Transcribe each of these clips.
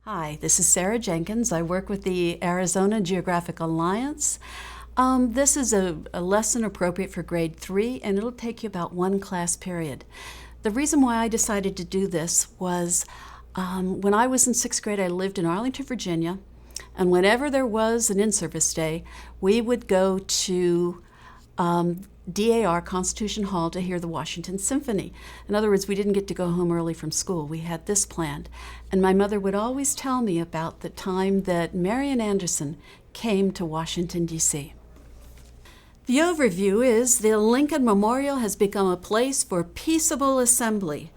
Hi, this is Sara Jenkins. I work with the Arizona Geographic Alliance. This is a lesson appropriate for grade 3, and it'll take you about one class period. The reason why I decided to do this was when I was in 6th grade, I lived in Arlington, Virginia, and whenever there was an in-service day, we would go to DAR, Constitution Hall, to hear the Washington Symphony. In other words, we didn't get to go home early from school. We had this planned. And my mother would always tell me about the time that Marian Anderson came to Washington, D.C. The overview is the Lincoln Memorial has become a place for peaceable assembly,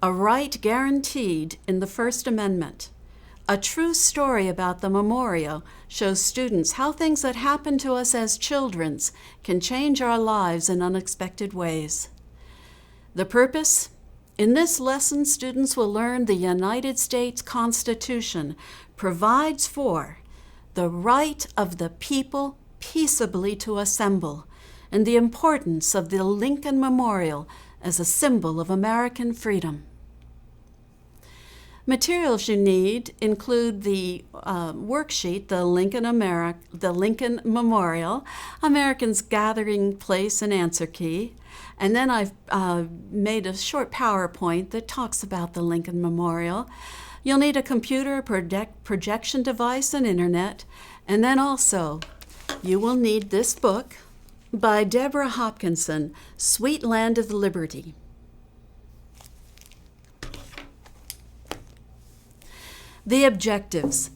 a right guaranteed in the First Amendment. A true story about the memorial shows students how things that happen to us as children can change our lives in unexpected ways. The purpose? In this lesson, students will learn the United States Constitution provides for the right of the people peaceably to assemble, and the importance of the Lincoln Memorial as a symbol of American freedom. Materials you need include the worksheet, the Lincoln Memorial, Americans Gathering Place and Answer Key, and then I've made a short PowerPoint that talks about the Lincoln Memorial. You'll need a computer, projection device, and internet, and then also you will need this book by Deborah Hopkinson, Sweet Land of Liberty. The objectives.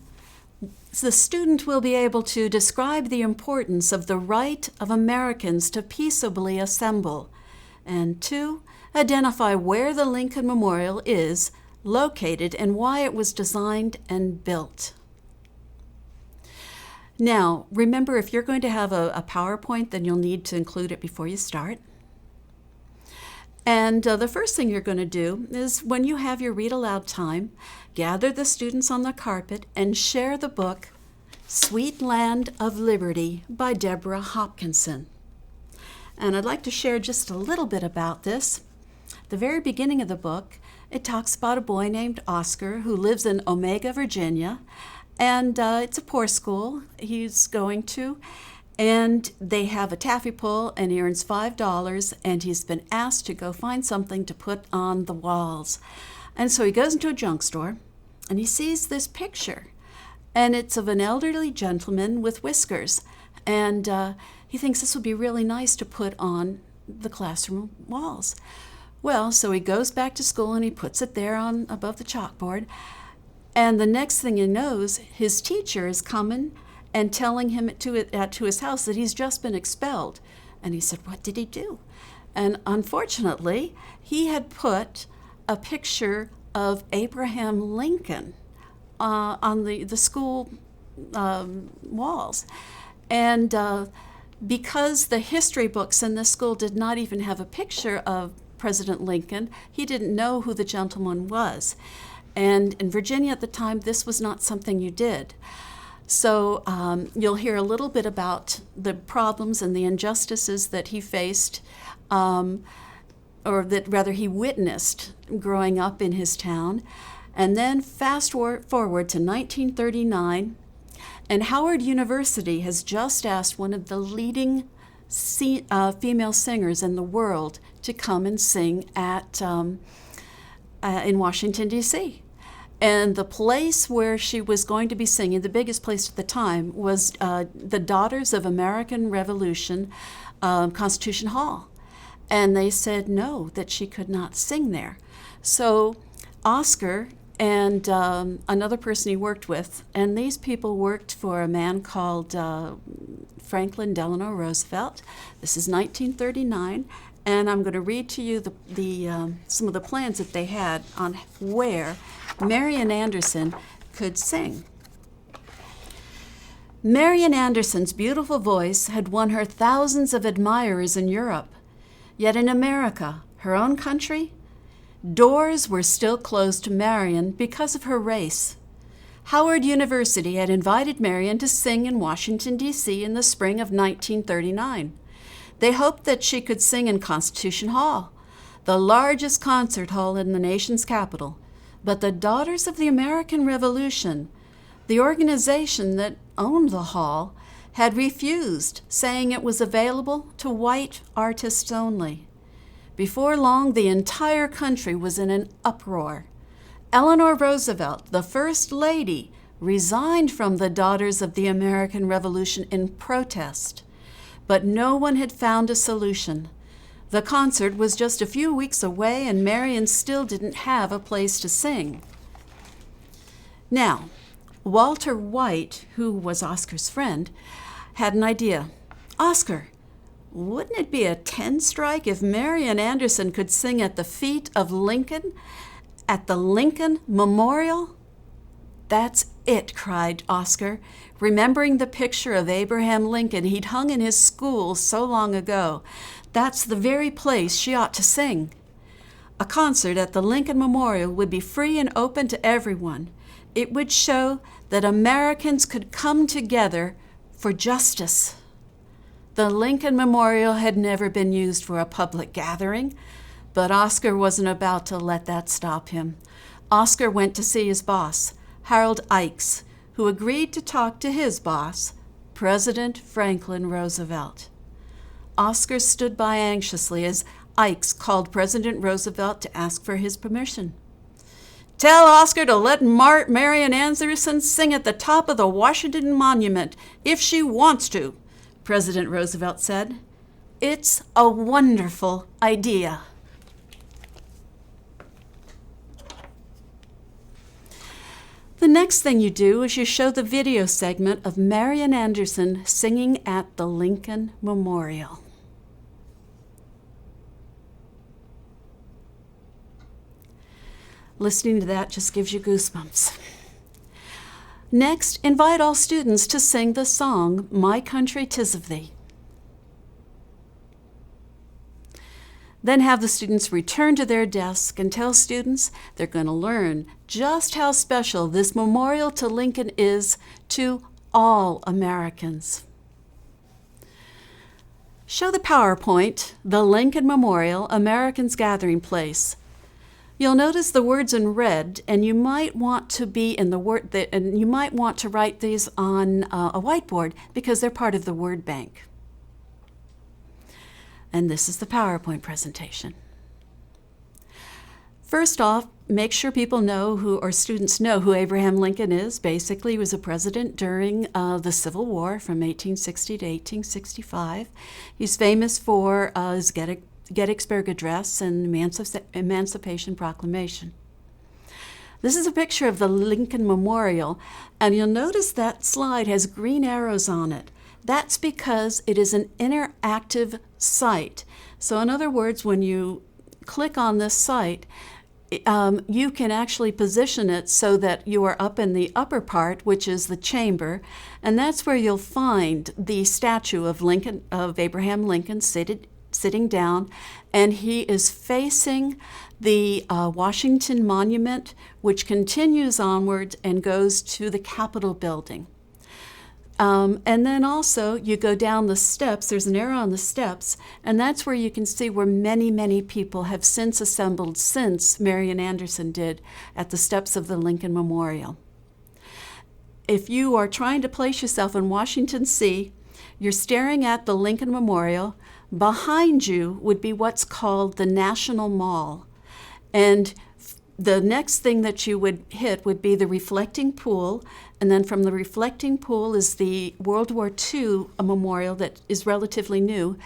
The student will be able to describe the importance of the right of Americans to peaceably assemble. And 2, identify where the Lincoln Memorial is located and why it was designed and built. Now, remember, if you're going to have a PowerPoint, then you'll need to include it before you start. And the first thing you're going to do is, when you have your read aloud time, gather the students on the carpet and share the book, Sweet Land of Liberty by Deborah Hopkinson. And I'd like to share just a little bit about this. The very beginning of the book, it talks about a boy named Oscar who lives in Omega, Virginia, and it's a poor school he's going to. And they have a taffy pull, and he earns $5, and he's been asked to go find something to put on the walls. And so he goes into a junk store, and he sees this picture, and it's of an elderly gentleman with whiskers. And he thinks this would be really nice to put on the classroom walls. Well, so he goes back to school, and he puts it there on above the chalkboard. And the next thing he knows, his teacher is coming and telling him to his house that he's just been expelled. And he said, what did he do? And unfortunately, he had put a picture of Abraham Lincoln on the school walls. And because the history books in this school did not even have a picture of President Lincoln, he didn't know who the gentleman was. And in Virginia at the time, this was not something you did. So you'll hear a little bit about the problems and the injustices that he faced, or that rather he witnessed growing up in his town. And then fast forward to 1939, and Howard University has just asked one of the leading female singers in the world to come and sing in Washington, D.C. And the place where she was going to be singing, the biggest place at the time, was the Daughters of American Revolution, Constitution Hall. And they said no, that she could not sing there. So Oscar and another person he worked with, and these people worked for a man called Franklin Delano Roosevelt. This is 1939. And I'm going to read to you some of the plans that they had on where Marian Anderson could sing. Marian Anderson's beautiful voice had won her thousands of admirers in Europe. Yet in America, her own country, doors were still closed to Marian because of her race. Howard University had invited Marian to sing in Washington, D.C. in the spring of 1939. They hoped that she could sing in Constitution Hall, the largest concert hall in the nation's capital, But the Daughters of the American Revolution, the organization that owned the hall, had refused, saying it was available to white artists only. Before long, the entire country was in an uproar. Eleanor Roosevelt, the First Lady, resigned from the Daughters of the American Revolution in protest. But no one had found a solution. The concert was just a few weeks away, and Marion still didn't have a place to sing. Now, Walter White, who was Oscar's friend, had an idea. "Oscar, wouldn't it be a 10 strike if Marion Anderson could sing at the feet of Lincoln at the Lincoln Memorial?" "That's it," cried Oscar, remembering the picture of Abraham Lincoln he'd hung in his school so long ago. "That's the very place she ought to sing." A concert at the Lincoln Memorial would be free and open to everyone. It would show that Americans could come together for justice. The Lincoln Memorial had never been used for a public gathering, but Oscar wasn't about to let that stop him. Oscar went to see his boss, Harold Ikes, who agreed to talk to his boss, President Franklin Roosevelt. Oscar stood by anxiously as Ikes called President Roosevelt to ask for his permission. "Tell Oscar to let Marion Anderson sing at the top of the Washington Monument, if she wants to," President Roosevelt said. "It's a wonderful idea." The next thing you do is you show the video segment of Marion Anderson singing at the Lincoln Memorial. Listening to that just gives you goosebumps. Next, invite all students to sing the song, "My Country 'Tis of Thee." Then have the students return to their desk and tell students they're going to learn just how special this memorial to Lincoln is to all Americans. Show the PowerPoint, "The Lincoln Memorial, Americans Gathering Place." You'll notice the words in red, and you might want to write these on a whiteboard because they're part of the word bank. And this is the PowerPoint presentation. First off, make sure people know or students know who Abraham Lincoln is. Basically, he was a president during the Civil War from 1860 to 1865. He's famous for his Gettysburg Address and Emancipation Proclamation. This is a picture of the Lincoln Memorial, and you'll notice that slide has green arrows on it. That's because it is an interactive site. So in other words, when you click on this site, you can actually position it so that you are up in the upper part, which is the chamber, and that's where you'll find the statue of Abraham Lincoln sitting down, and he is facing the Washington Monument, which continues onward and goes to the Capitol building. And then also you go down the steps, there's an arrow on the steps, and that's where you can see where many, many people have since assembled since Marion Anderson did at the steps of the Lincoln Memorial. If you are trying to place yourself in Washington, D.C., you're staring at the Lincoln Memorial. Behind you would be what's called the National Mall. And the next thing that you would hit would be the reflecting pool, and then from the reflecting pool is the World War II memorial that is relatively new.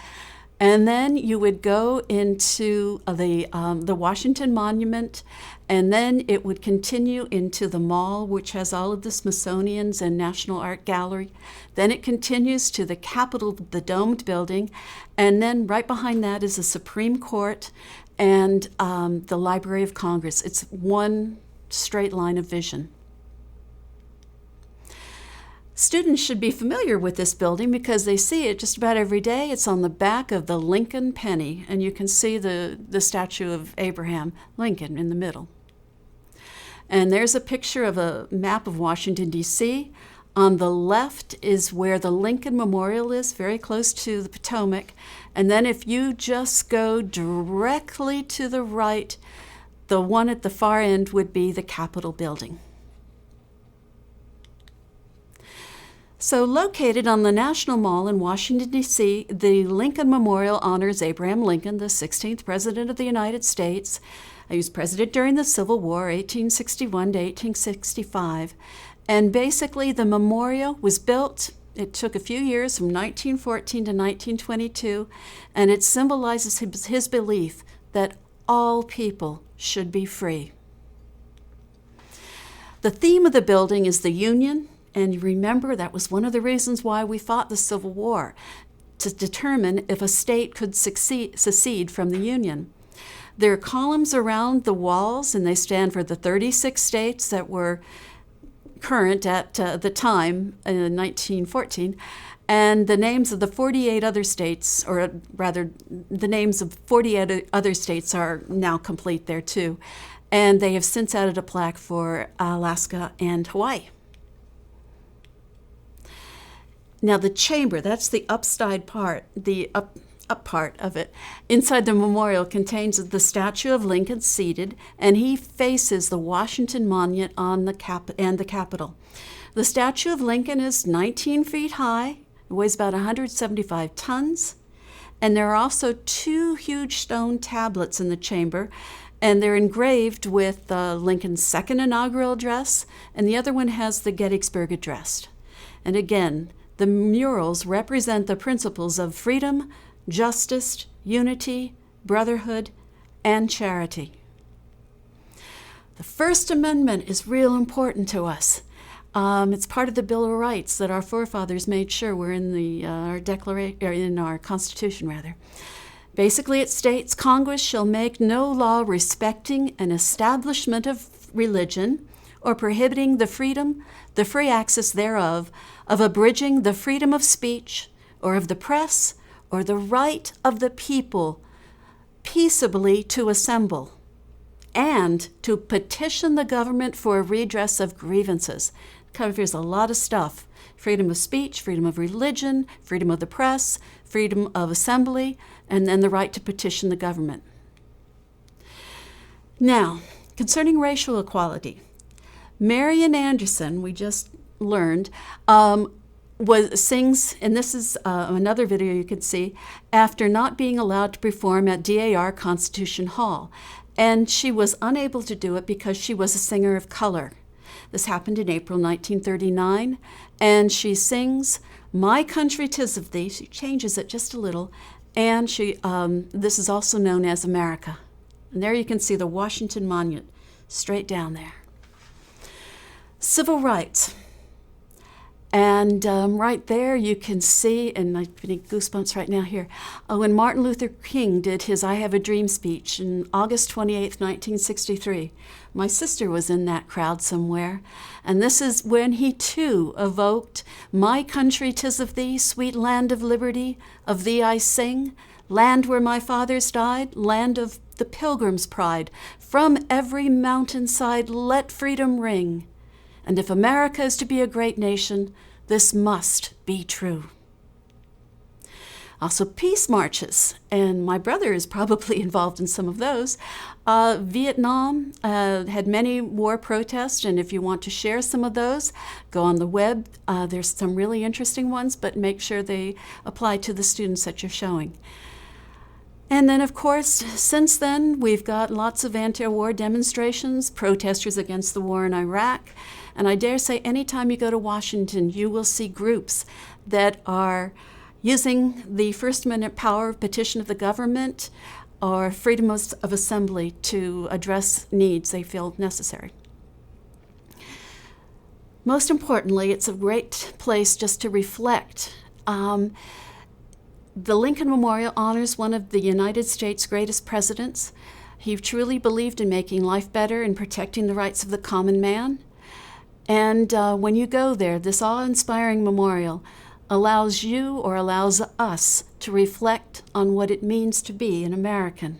And then you would go into the Washington Monument, and then it would continue into the mall, which has all of the Smithsonian's and National Art Gallery. Then it continues to the Capitol, the domed building, and then right behind that is the Supreme Court and the Library of Congress. It's one straight line of vision. Students should be familiar with this building because they see it just about every day. It's on the back of the Lincoln penny, and you can see the statue of Abraham Lincoln in the middle. And there's a picture of a map of Washington, D.C. On the left is where the Lincoln Memorial is, very close to the Potomac. And then if you just go directly to the right, The one at the far end would be the Capitol building. So located on the National Mall in Washington, D.C., the Lincoln Memorial honors Abraham Lincoln, the 16th President of the United States. He was president during the Civil War, 1861 to 1865. And basically, the memorial was built. It took a few years from 1914 to 1922, and it symbolizes his belief that all people should be free. The theme of the building is the Union. And you remember that was one of the reasons why we fought the Civil War, to determine if a state could secede from the Union. There are columns around the walls, and they stand for the 36 states that were current at the time in 1914, and the names of the 48 other states, or rather, the names of 48 other states are now complete there too. And they have since added a plaque for Alaska and Hawaii. Now the chamber, that's the upside part, the up part of it. Inside the memorial contains the statue of Lincoln seated, and he faces the Washington Monument on the Capitol. The statue of Lincoln is 19 feet high, it weighs about 175 tons, and there are also 2 huge stone tablets in the chamber, and they're engraved with Lincoln's second inaugural address, and the other one has the Gettysburg Address. And again, the murals represent the principles of freedom, justice, unity, brotherhood, and charity. The First Amendment is real important to us. It's part of the Bill of Rights that our forefathers made sure were in our Constitution, rather. Basically, it states, Congress shall make no law respecting an establishment of religion or prohibiting the freedom, the free access thereof, of abridging the freedom of speech, or of the press, or the right of the people peaceably to assemble, and to petition the government for a redress of grievances. It covers a lot of stuff. Freedom of speech, freedom of religion, freedom of the press, freedom of assembly, and then the right to petition the government. Now, concerning racial equality, Marian Anderson, we just learned, sings, and this is another video you can see, after not being allowed to perform at DAR Constitution Hall. And she was unable to do it because she was a singer of color. This happened in April 1939, and she sings, "My Country 'Tis of Thee." She changes it just a little, and this is also known as America. And there you can see the Washington Monument straight down there. Civil rights. And right there you can see, and I'm getting goosebumps right now here, when Martin Luther King did his I Have a Dream speech on August 28th, 1963. My sister was in that crowd somewhere, and this is when he too evoked, "My country 'tis of thee, sweet land of liberty, of thee I sing, land where my fathers died, land of the pilgrim's pride, from every mountainside let freedom ring. And if America is to be a great nation, this must be true." Also, peace marches, and my brother is probably involved in some of those. Vietnam had many war protests, and if you want to share some of those, go on the web. There's some really interesting ones, but make sure they apply to the students that you're showing. And then, of course, since then, we've got lots of anti-war demonstrations, protesters against the war in Iraq. And I dare say anytime you go to Washington, you will see groups that are using the First Amendment power of petition of the government or freedom of assembly to address needs they feel necessary. Most importantly, it's a great place just to reflect. The Lincoln Memorial honors one of the United States' greatest presidents. He truly believed in making life better and protecting the rights of the common man. And when you go there, this awe-inspiring memorial allows you or allows us to reflect on what it means to be an American.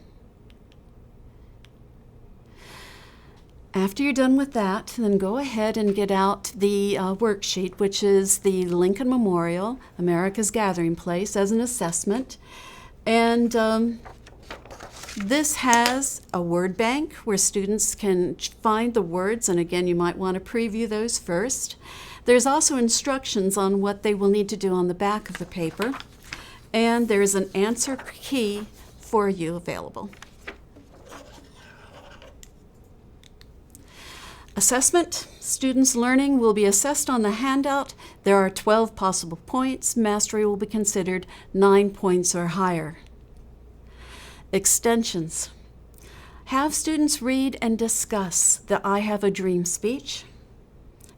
After you're done with that, then go ahead and get out the worksheet, which is the Lincoln Memorial, America's Gathering Place, as an assessment. And This has a word bank where students can find the words, and again, you might want to preview those first. There's also instructions on what they will need to do on the back of the paper, and there's an answer key for you available. Assessment. Students' learning will be assessed on the handout. There are 12 possible points. Mastery will be considered 9 points or higher. Extensions. Have students read and discuss the I Have a Dream speech.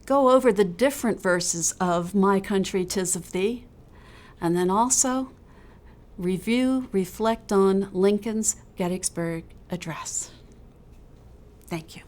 Go over the different verses of My Country 'Tis of Thee. And then also review, reflect on Lincoln's Gettysburg Address. Thank you.